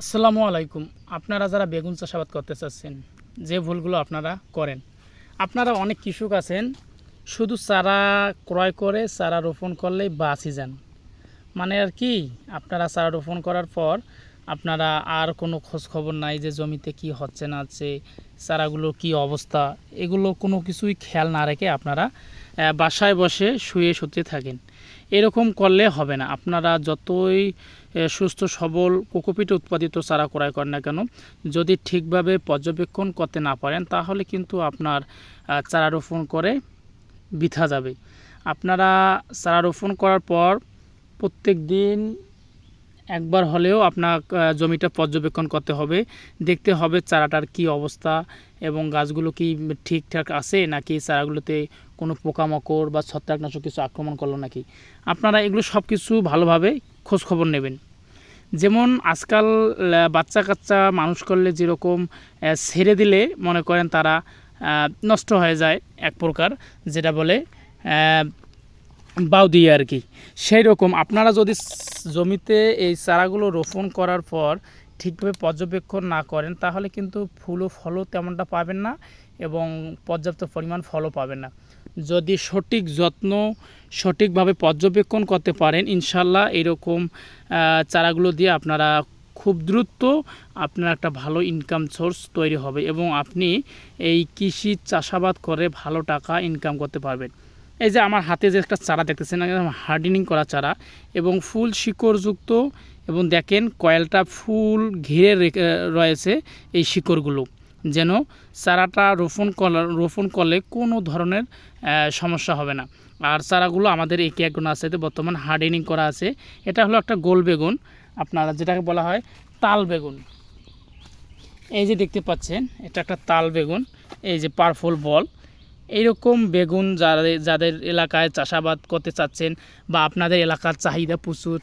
আসসালামু আলাইকুম। আপনারা যারা বেগুন চাষাবাদ করতে চাচ্ছেন, যে ভুলগুলো আপনারা করেন, আপনারা অনেক কৃষক আছেন শুধু চারা ক্রয় করে চারা রোপণ করলেই বাঁচি যান। মানে আর কি, আপনারা চারা রোপণ করার পর আপনারা আর কোনো খোঁজ খবর নাই যে জমিতে কি হচ্ছে না হচ্ছে, চারাগুলো কি অবস্থা, এগুলো কোনো কিছুই খেয়াল না রেখে আপনারা বাসায় বসে শুয়ে শুতে থাকেন। এরকম করলে হবে না। আপনারা যতই সুস্থ সবল কোকোপিটে উৎপাদিত চারা ক্রয় করেন না কেন, যদি ঠিকভাবে পর্যবেক্ষণ করতে না পারেন তাহলে কিন্তু আপনার চারা রোপণ করে বৃথা যাবে। আপনারা চারা রোপণ করার পর প্রত্যেক দিন একবার হলেও আপনার জমিটা পর্যবেক্ষণ করতে হবে, দেখতে হবে চারাটার কি অবস্থা এবং গাছগুলো কি ঠিকঠাক আছে নাকি চারাগুলোতে কোনো পোকামাকড় বা ছত্রাকনাশক কিছু আক্রমণ করলো নাকি। আপনারা এগুলো সব কিছু ভালোভাবে খোঁজখবর নেবেন। যেমন আজকাল বাচ্চা কাচ্চা মানুষ করলে যেরকম ছেড়ে দিলে মনে করেন তারা নষ্ট হয়ে যায় এক প্রকার, যেটা বলে বাউ দিয়ে আর কি। সেই রকম আপনারা যদি জমিতে এই চারাগুলো রোপণ করার পর ঠিকভাবে পর্যবেক্ষণ না করেন তাহলে কিন্তু ফুল ও ফলও তেমনটা পাবেন না এবং পর্যাপ্ত পরিমাণ ফলও পাবেন না। যদি সঠিক যত্ন সঠিকভাবে পর্যবেক্ষণ করতে পারেন, ইনশাল্লাহ এরকম চারাগুলো দিয়ে আপনারা খুব দ্রুত আপনার একটা ভালো ইনকাম সোর্স তৈরি হবে এবং আপনি এই কৃষি চাষাবাদ করে ভালো টাকা ইনকাম করতে পারবেন। এই যে আমার হাতে যে একটা চারা দেখতেছেন, হার্ডিনিং করা চারা এবং ফুল শিকড়যুক্ত, এবং দেখেন কয়েলটা ফুল ঘিরে রয়েছে এই শিকড়গুলো, যেন চারাটা রোপণ করলে কোনো ধরনের সমস্যা হবে না। আর চারাগুলো আমাদের এই কেক নার্সারিতে বর্তমান হার্ডিনিং করা আছে। এটা হলো একটা গোল বেগুন, আপনারা যেটাকে বলা হয় তাল বেগুন। এই যে দেখতে পাচ্ছেন এটা একটা তাল বেগুন, এই যে পার্পল বল। এইরকম বেগুন যাদের এলাকায় চাষাবাদ করতে চাচ্ছেন বা আপনাদের এলাকার চাহিদা প্রচুর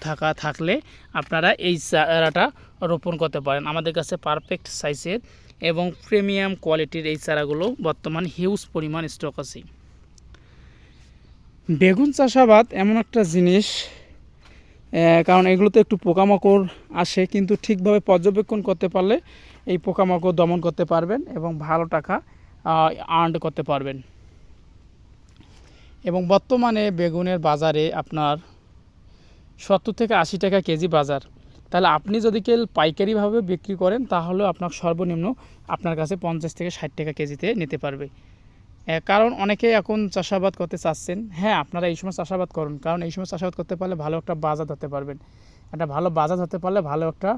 থাকলে আপনারা এই চারাটা রোপণ করতে পারেন। আমাদের কাছে পারফেক্ট সাইজের এবং প্রিমিয়াম কোয়ালিটির এই চারাগুলো বর্তমান হিউজ পরিমাণ স্টক আছে। বেগুন চাষাবাদ এমন একটা জিনিস, কারণ এগুলোতে একটু পোকামাকড় আসে, কিন্তু ঠিকভাবে পর্যবেক্ষণ করতে পারলে এই পোকামাকড় দমন করতে পারবেন এবং ভালো টাকা আর্ন করতে পারবেন। এবং বর্তমানে বেগুনের বাজারে আপনার 70 থেকে 80 টাকা কেজি বাজার। তাহলে আপনি যদি পাইকারিভাবে বিক্রি করেন তাহলেও আপনার সর্বনিম্ন আপনার কাছে 50 থেকে 60 টাকা কেজিতে নিতে পারবে। কারণ অনেকে এখন চাষাবাদ করতে চাচ্ছেন, হ্যাঁ আপনারা এই সময় চাষাবাদ করুন, কারণ এই সময় চাষাবাদ করতে পারলে ভালো একটা বাজার ধরতে পারবেন। একটা ভালো বাজার ধরতে পারলে ভালো একটা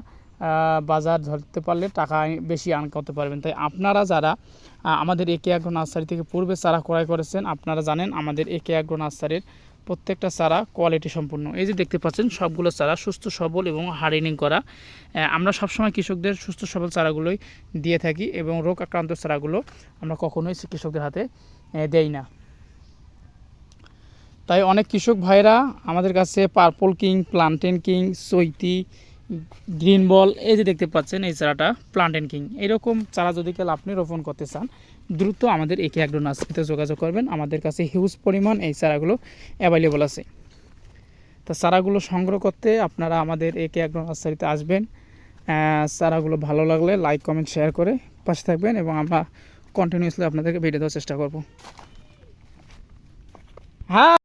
বাজার ধরতে পারলে টাকা বেশি আর্ন করতে পারবেন। তাই আপনারা যারা আমাদের একে অ্যাগ্রো নার্সারি থেকে পূর্বে চারা ক্রয় করেছেন, আপনারা জানেন আমাদের একে অ্যাগ্রো নার্সারির প্রত্যেকটা চারা কোয়ালিটি সম্পূর্ণ। এই যে দেখতে পাচ্ছেন সবগুলো চারা সুস্থ সবল এবং হার্ডিনিং করা। আমরা সবসময় কৃষকদের সুস্থ সবল চারাগুলোই দিয়ে থাকি এবং রোগ আক্রান্ত চারাগুলো আমরা কখনোই কৃষকদের হাতে দেই না। তাই অনেক কৃষক ভাইরা আমাদের কাছে পার্পল কিং, প্লান্টেন কিং, চৈতি, গ্রিন বল, এই যে দেখতে পাচ্ছেন এই চারাটা প্লান্টেন কিং, এরকম চারা যদি আপনি রোপণ করতে চান দ্রুত আমাদের একে অ্যাগ্রো নার্সারিতে যোগাযোগ করবেন। আমাদের কাছে হিউজ পরিমাণ এই চারাগুলো অ্যাভেলেবল আছে। তা চারাগুলো সংগ্রহ করতে আপনারা আমাদের একে অ্যাগ্রো নার্সারিতে আসবেন। চারাগুলো ভালো লাগলে লাইক কমেন্ট শেয়ার করে পাশে থাকবেন এবং আমরা কন্টিনিউয়াসলি আপনাদেরকে ভিডিও দেওয়ার চেষ্টা করব। হ্যাঁ।